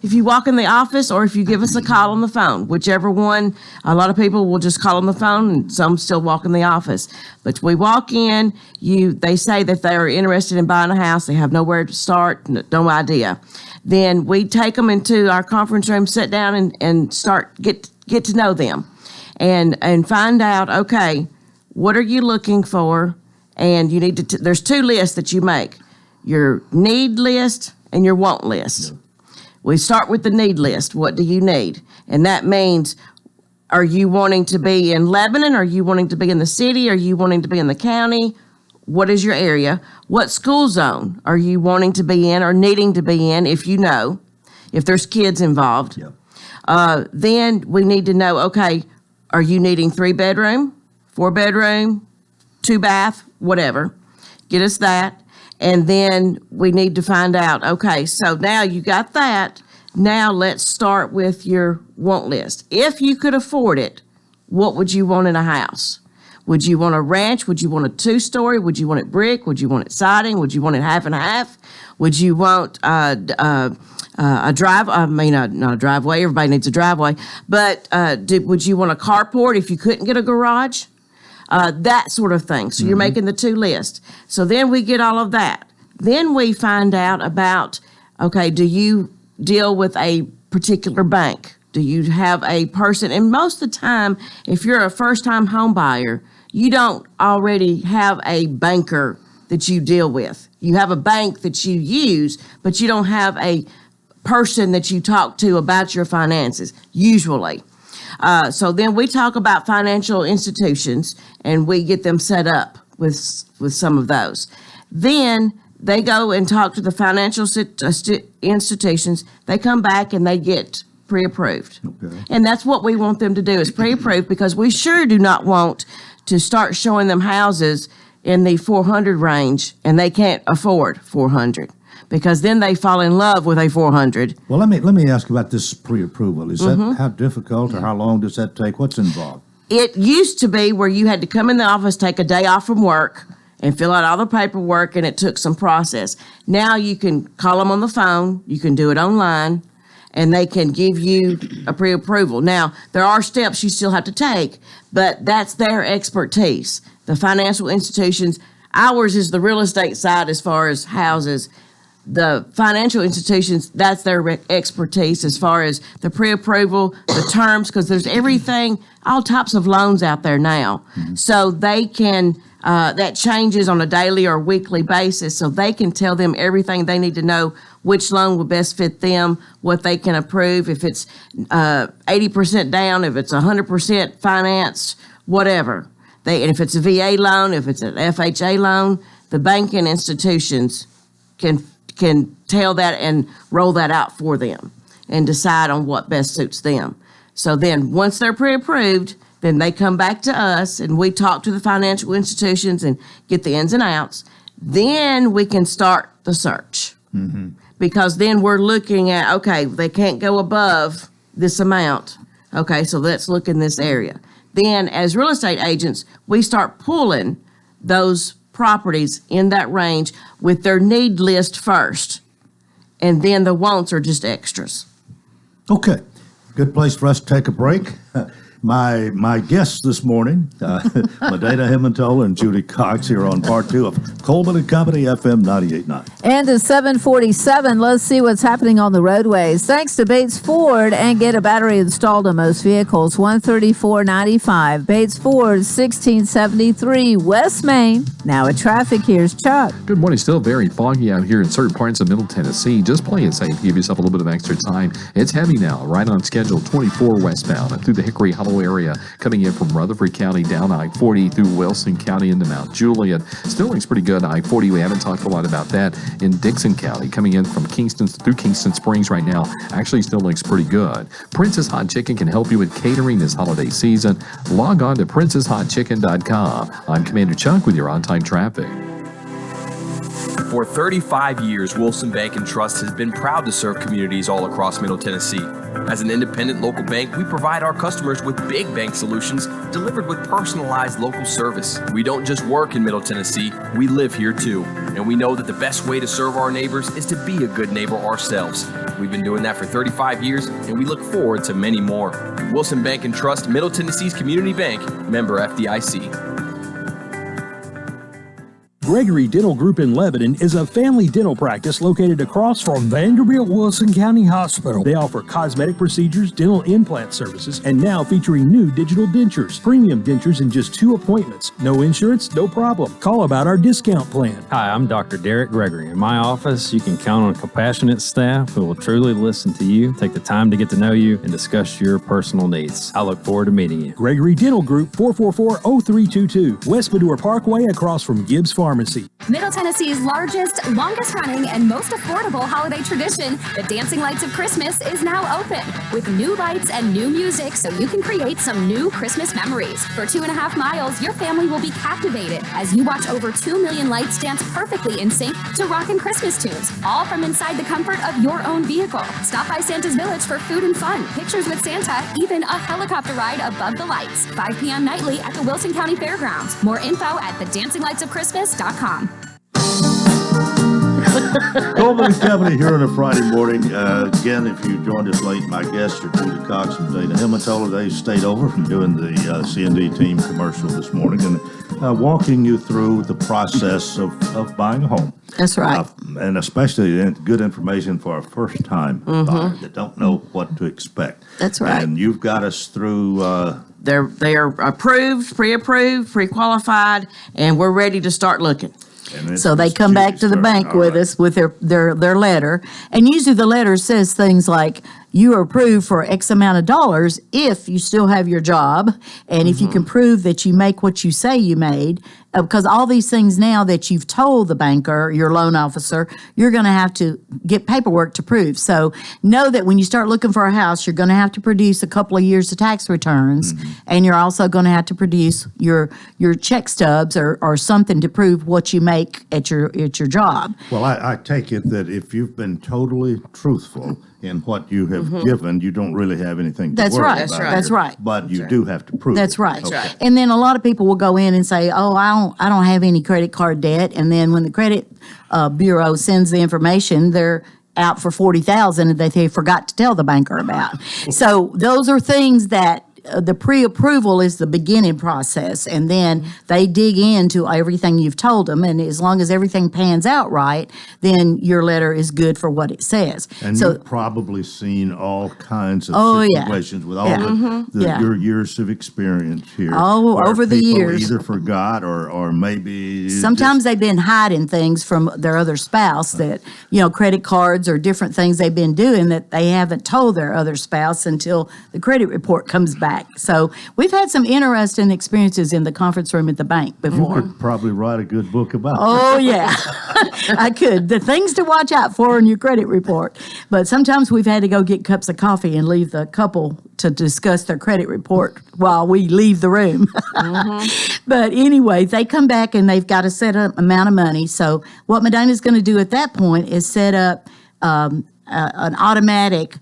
if you walk in the office or if you give us a call on the phone, whichever one, a lot of people will just call on the phone and some still walk in the office. But we walk in, they say that they are interested in buying a house, they have nowhere to start, no idea. Then we take them into our conference room, sit down and start get to know them. And find out, okay, what are you looking for? And you need to, there's two lists that you make, your need list and your want list. We start with the need list. What do you need? And that means, are you wanting to be in Lebanon? Are you wanting to be in the city? Are you wanting to be in the county? What is your area? What school zone are you wanting to be in or needing to be in, if you know, if there's kids involved? Then we need to know, okay, are you needing 3-bedroom, 4-bedroom, 2-bath, whatever? Get us that. And then we need to find out, okay, so now you got that. Now let's start with your want list. If you could afford it, what would you want in a house? Would you want a ranch? Would you want a 2-story? Would you want it brick? Would you want it siding? Would you want it half and half? Would you want a drive? Not a driveway. Everybody needs a driveway. But would you want a carport if you couldn't get a garage? That sort of thing. So you're making the 2 lists. So then we get all of that. Then we find out about, okay, do you deal with a particular bank? Do you have a person? And most of the time, if you're a first-time home buyer, you don't already have a banker that you deal with. You have a bank that you use, but you don't have a person that you talk to about your finances, usually. So then we talk about financial institutions, and we get them set up with some of those. Then they go and talk to the financial institutions. They come back and they get pre-approved. Okay. And that's what we want them to do, is pre-approved, because we sure do not want to start showing them houses in the 400 range and they can't afford 400, because then they fall in love with a 400. Well, let me ask about this pre-approval. Is that how difficult, or how long does that take? What's involved? It used to be where you had to come in the office, take a day off from work, and fill out all the paperwork, and it took some process. Now you can call them on the phone, you can do it online, and they can give you a pre-approval. Now, there are steps you still have to take, but that's their expertise. The financial institutions, ours is the real estate side as far as houses. The financial institutions, that's their expertise as far as the pre-approval, the terms, because there's everything, all types of loans out there now. So they can, that changes on a daily or weekly basis, so they can tell them everything they need to know, which loan will best fit them, what they can approve, if it's 80% down, if it's 100% financed, whatever. And if it's a VA loan, if it's an FHA loan, the banking institutions can tell that and roll that out for them and decide on what best suits them. So then once they're pre-approved, then they come back to us and we talk to the financial institutions and get the ins and outs. Then we can start the search. Because then we're looking at, okay, they can't go above this amount. Okay, so let's look in this area. Then as real estate agents, we start pulling those properties in that range with their need list first. And then the wants are just extras. Okay, good place for us to take a break. My guests this morning, Medana Himmentola and Judy Cox, here on part 2 of Coleman and Company, FM 98.9. And at 7:47, let's see what's happening on the roadways. Thanks to Bates Ford, and get a battery installed on most vehicles, $134.95. Bates Ford, 1673 West Main. Now at traffic, here's Chuck. Good morning. Still very foggy out here in certain parts of Middle Tennessee. Just play it safe. Give yourself a little bit of extra time. It's heavy now, right on schedule, 24 westbound and through the Hickory Hollow area, coming in from Rutherford County down I-40 through Wilson County into Mount Juliet. Still looks pretty good. I-40, we haven't talked a lot about that. In Dixon County, coming in from Kingston through Kingston Springs right now, actually still looks pretty good. Princess Hot Chicken can help you with catering this holiday season. Log on to princesshotchicken.com. I'm Commander Chuck with your on-time traffic. For 35 years, Wilson Bank and Trust has been proud to serve communities all across Middle Tennessee. As an independent local bank, we provide our customers with big bank solutions delivered with personalized local service. We don't just work in Middle Tennessee, we live here too. And we know that the best way to serve our neighbors is to be a good neighbor ourselves. We've been doing that for 35 years, and we look forward to many more. Wilson Bank and Trust, Middle Tennessee's community bank, member FDIC. Gregory Dental Group in Lebanon is a family dental practice located across from Vanderbilt Wilson County Hospital. They offer cosmetic procedures, dental implant services, and now featuring new digital dentures. Premium dentures in just 2 appointments. No insurance, no problem. Call about our discount plan. Hi, I'm Dr. Derek Gregory. In my office, you can count on compassionate staff who will truly listen to you, take the time to get to know you, and discuss your personal needs. I look forward to meeting you. Gregory Dental Group, 444-0322, West Medora Parkway across from Gibbs Farm. Pharmacy. Middle Tennessee's largest, longest running, and most affordable holiday tradition, the Dancing Lights of Christmas, is now open with new lights and new music so you can create some new Christmas memories. For 2.5 miles, your family will be captivated as you watch over 2 million lights dance perfectly in sync to rockin' Christmas tunes, all from inside the comfort of your own vehicle. Stop by Santa's Village for food and fun, pictures with Santa, even a helicopter ride above the lights. 5 p.m. nightly at the Wilson County Fairgrounds. More info at thedancinglightsofchristmas.com. Coleman and Company here on a Friday morning. Again, if you joined us late, my guests are Judy Cox and Dana Himmeltoller. They stayed over from doing the C&D team commercial this morning and walking you through the process of buying a home. That's right. And especially good information for a first-time buyer that don't know what to expect. That's right. And you've got us through... They are approved, pre-approved, pre-qualified, and we're ready to start looking. So they come back to the bank with us with their letter. And usually the letter says things like, you are approved for X amount of dollars if you still have your job and if you can prove that you make what you say you made. Because all these things now that you've told the banker, your loan officer, you're going to have to get paperwork to prove. So know that when you start looking for a house, you're going to have to produce a couple of years of tax returns, and you're also going to have to produce your check stubs or something to prove what you make at your job. Well, I take it that if you've been totally truthful in what you have given, you don't really have anything to worry about. That's right. But you do have to prove That's it. right. Okay. And then a lot of people will go in and say, oh, I don't have any credit card debt. And then when the credit bureau sends the information, they're out for $40,000 that they forgot to tell the banker about. So those are things that the pre-approval is the beginning process, and then they dig into everything you've told them, and as long as everything pans out right, then your letter is good for what it says. And so, you've probably seen all kinds of situations with all your years of experience here. Oh, where over the people years. either forgot or maybe Sometimes they've been hiding things from their other spouse that, credit cards or different things they've been doing that they haven't told their other spouse until the credit report comes back. So we've had some interesting experiences in the conference room at the bank before. You could probably write a good book about Oh, yeah. I could. The things to watch out for in your credit report. But sometimes we've had to go get cups of coffee and leave the couple to discuss their credit report while we leave the room. But anyway, they come back and they've got a set amount of money. So what Medina's going to do at that point is set up an automatic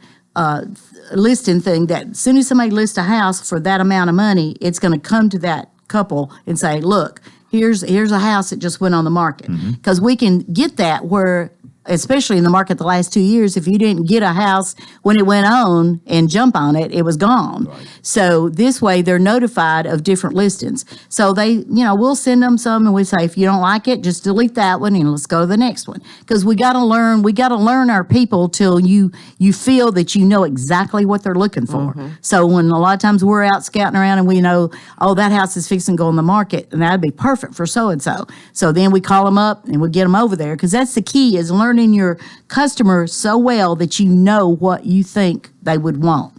listing thing that as soon as somebody lists a house for that amount of money, it's going to come to that couple and say, look, here's a house that just went on the market. Because we can get that where, especially in the market the last 2 years, if you didn't get a house when it went on and jump on it, it was gone. So this way they're notified of different listings. So they, we'll send them some and we say, if you don't like it, just delete that one and let's go to the next one. Because we got to learn our people till you feel that you know exactly what they're looking for. So when a lot of times we're out scouting around and we know, oh, that house is fixing to go on the market and that'd be perfect for so-and-so. So then we call them up and we get them over there because that's the key is learning your customer so well that you know what you think they would want.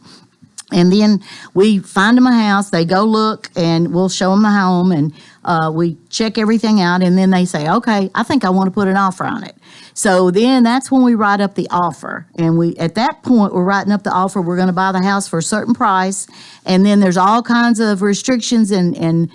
And then we find them a house, they go look, and we'll show them the home, and we check everything out, and then they say, okay, I think I want to put an offer on it. So then that's when we write up the offer. And at that point, we're writing up the offer. We're going to buy the house for a certain price, and then there's all kinds of restrictions and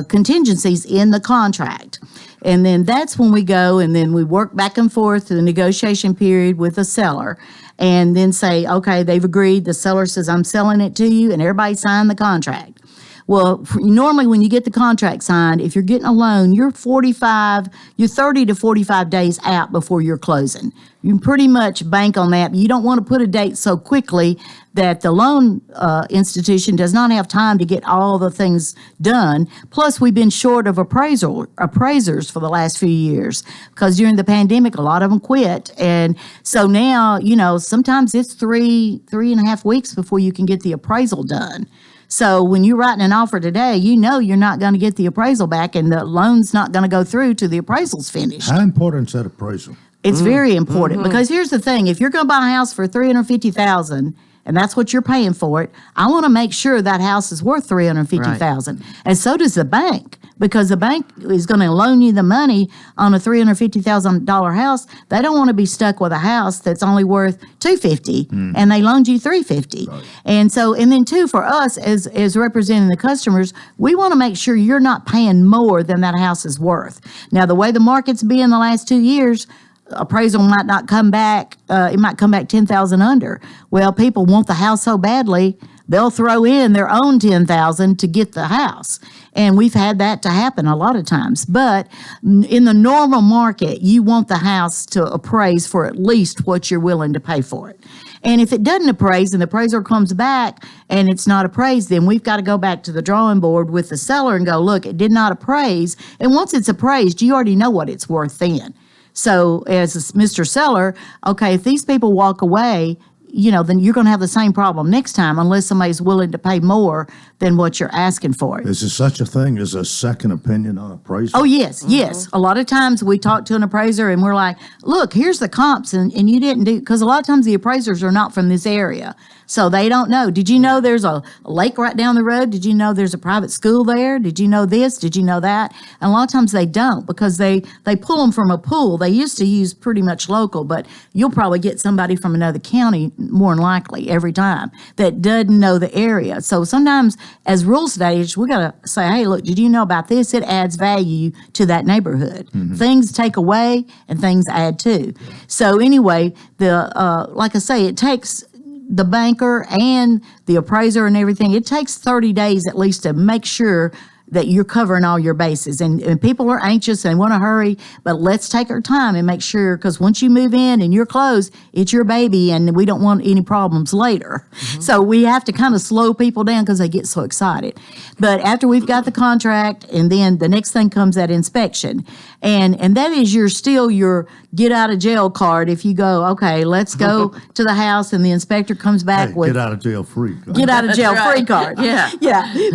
contingencies in the contract. And then that's when we go and then we work back and forth to the negotiation period with the seller and then say, okay, they've agreed. The seller says, I'm selling it to you, and everybody signed the contract. Well, normally when you get the contract signed, if you're getting a loan, you're 30 to 45 days out before you're closing. You can pretty much bank on that. You don't want to put a date so quickly that the loan institution does not have time to get all the things done. Plus, we've been short of appraisers for the last few years because during the pandemic, a lot of them quit. And so now, sometimes it's 3.5 weeks before you can get the appraisal done. So when you're writing an offer today, you're not going to get the appraisal back and the loan's not going to go through till the appraisal's finished. How important is that appraisal? It's very important because here's the thing. If you're going to buy a house for $350,000 and that's what you're paying for it, I want to make sure that house is worth $350,000. And so does the bank, because the bank is going to loan you the money on a $350,000 house. They don't want to be stuck with a house that's only worth $250 and they loaned you $350. And so, and then too, for us as representing the customers, we want to make sure you're not paying more than that house is worth. Now, the way the market's been the last 2 years, appraisal might not come back. It might come back 10,000 under. Well, people want the house so badly, they'll throw in their own 10,000 to get the house. And we've had that to happen a lot of times. But in the normal market, you want the house to appraise for at least what you're willing to pay for it. And if it doesn't appraise and the appraiser comes back and it's not appraised, then we've got to go back to the drawing board with the seller and go, look, it did not appraise. And once it's appraised, you already know what it's worth then. So as Mr. Seller, okay, if these people walk away, then you're going to have the same problem next time unless somebody's willing to pay more than what you're asking for it. Is there such a thing as a second opinion on appraisal? Oh, yes, yes. A lot of times we talk to an appraiser and we're like, look, here's the comps, and you didn't do, because a lot of times the appraisers are not from this area. So they don't know. Did you know there's a lake right down the road? Did you know there's a private school there? Did you know this? Did you know that? And a lot of times they don't, because they pull them from a pool. They used to use pretty much local, but you'll probably get somebody from another county more than likely every time that doesn't know the area. So sometimes as real estate agents, we got to say, hey, look, did you know about this? It adds value to that neighborhood. Things take away and things add to. So anyway, like I say, it takes the banker and the appraiser and everything, it takes 30 days at least to make sure that you're covering all your bases. And people are anxious and want to hurry, but let's take our time and make sure, because once you move in and you're closed, it's your baby and we don't want any problems later. So we have to kind of slow people down because they get so excited. But after we've got the contract, and then the next thing comes that inspection. And that is your get out of jail card. If you go, okay, let's go to the house, and the inspector comes back with get out of jail free card. Get out of jail free card. Yeah.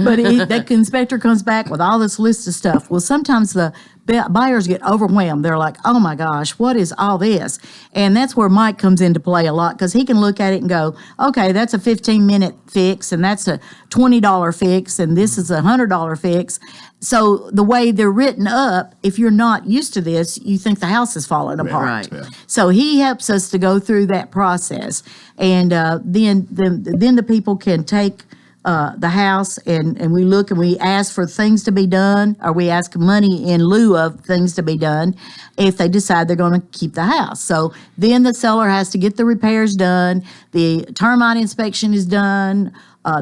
But that inspector comes back with all this list of stuff. Well, sometimes the buyers get overwhelmed. They're like, oh my gosh, what is all this? And that's where Mike comes into play a lot, because he can look at it and go, okay, that's a 15-minute fix, and that's a $20 fix, and this is a $100 fix. So the way they're written up, if you're not used to this, you think the house is falling apart. Right. So he helps us to go through that process. And then the people can take the house, and we look and we ask for things to be done, or we ask money in lieu of things to be done if they decide they're going to keep the house. So then the seller has to get the repairs done, the termite inspection is done,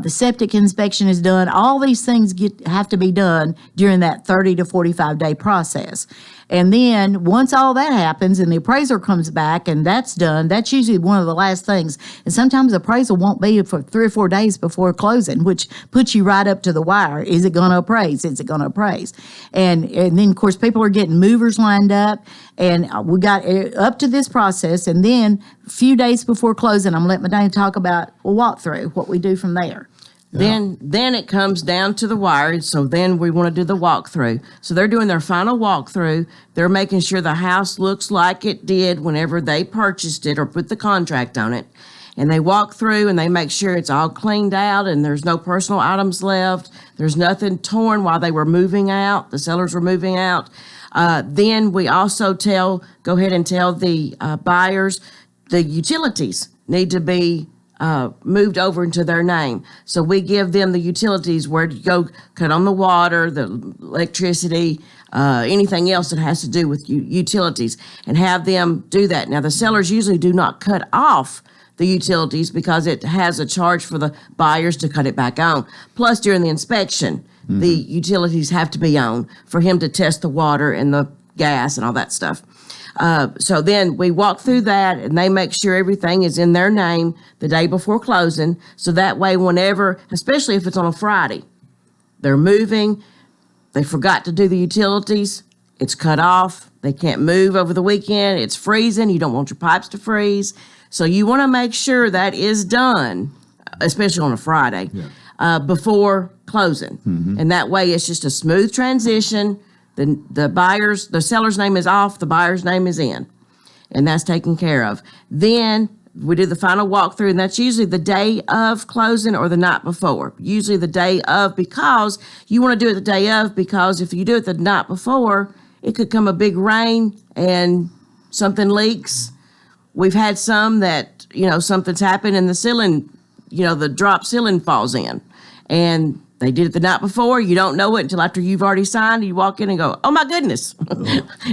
the septic inspection is done. All these things have to be done during that 30 to 45 day process. And then once all that happens and the appraiser comes back and that's done, that's usually one of the last things. And sometimes the appraisal won't be for 3 or 4 days before closing, which puts you right up to the wire. Is it going to appraise? Is it going to appraise? And then, of course, people are getting movers lined up. And we got up to this process. And then a few days before closing, I'm letting Dana talk about a walkthrough, what we do from there. Then it comes down to the wire. So then we want to do the walkthrough. So they're doing their final walkthrough. They're making sure the house looks like it did whenever they purchased it or put the contract on it. And they walk through and they make sure it's all cleaned out and there's no personal items left. There's nothing torn while they were moving out. The sellers were moving out. Then we also go ahead and tell the buyers the utilities need to be moved over into their name. So we give them the utilities, where to go cut on the water, the electricity, anything else that has to do with utilities, and have them do that. Now, the sellers usually do not cut off the utilities because it has a charge for the buyers to cut it back on. Plus, during the inspection, the utilities have to be on for him to test the water and the gas and all that stuff. So then we walk through that, and they make sure everything is in their name the day before closing. So that way, whenever, especially if it's on a Friday, they're moving, they forgot to do the utilities, it's cut off, they can't move over the weekend, it's freezing, you don't want your pipes to freeze. So you want to make sure that is done, especially on a Friday, before closing. And that way it's just a smooth transition. The seller's name is off, the buyer's name is in, and that's taken care of. Then we do the final walkthrough, and that's usually the day of closing or the night before. Usually the day of, because you want to do it the day of, because if you do it the night before, it could come a big rain and something leaks. We've had some that, something's happened and the ceiling, the drop ceiling falls in. And they did it the night before. You don't know it until after you've already signed. You walk in and go, "Oh my goodness,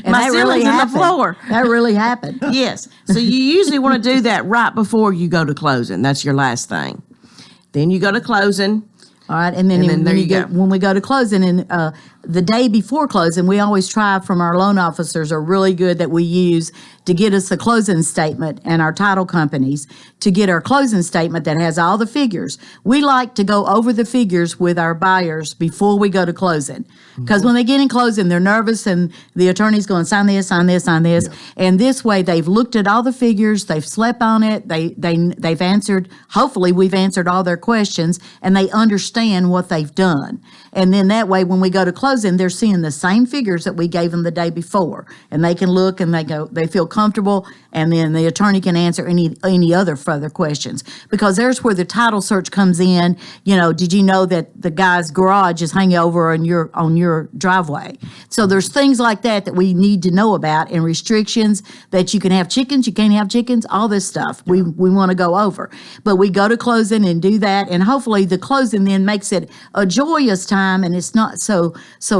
my ceiling's in the floor." That really happened. Yes. So you usually want to do that right before you go to closing. That's your last thing. Then you go to closing. All right, and then there you go. When we go to closing, and the day before closing, we always try from our loan officers are really good that we use to get us the closing statement, and our title companies to get our closing statement that has all the figures. We like to go over the figures with our buyers before we go to closing, because when they get in closing, they're nervous, and the attorney's going, sign this, sign this, sign this, and this way they've looked at all the figures, they've slept on it, they've answered. Hopefully, we've answered all their questions, and they understand what they've done. And then that way, when we go to closing, they're seeing the same figures that we gave them the day before, and they can look and they feel comfortable, and then the attorney can answer any other further questions, because there's where the title search comes in. Did you know that the guy's garage is hanging over on your driveway? So there's things like that we need to know about, and restrictions that you can have chickens, you can't have chickens, all this stuff we want to go over. But we go to closing and do that, and hopefully the closing then makes it a joyous time, and it's not so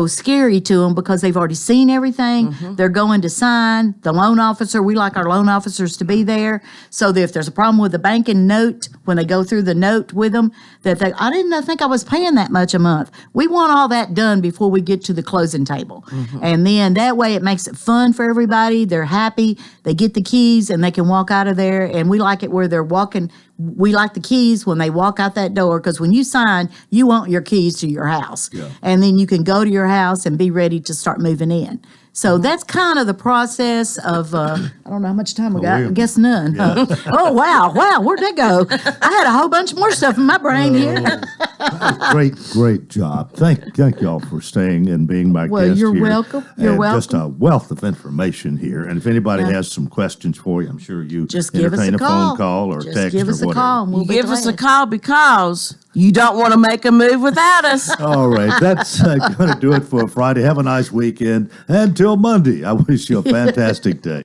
scary to them because they've already seen everything. They're going to sign. The loan officer, we like our loan officers to be there, so that if there's a problem with the banking note, when they go through the note with them, that I didn't think I was paying that much a month. We want all that done before we get to the closing table. And then that way it makes it fun for everybody. They're happy. They get the keys and they can walk out of there. And we like it where they're walking. We like the keys when they walk out that door, because when you sign, you want your keys to your house. And then you can go to your house and be ready to start moving in. So that's kind of the process of, I don't know how much time we got. I guess none. Huh? Oh, wow. Where'd that go? I had a whole bunch more stuff in my brain here. Great job. Thank y'all for staying and being my guest here. You're welcome. You're welcome. Just a wealth of information here. And if anybody has some questions for you, I'm sure you just give us a phone call or just text give us or whatever. A call and we'll give us a call because you don't want to make a move without us. All right. That's going to do it for Friday. Have a nice weekend. Until Monday, I wish you a fantastic day.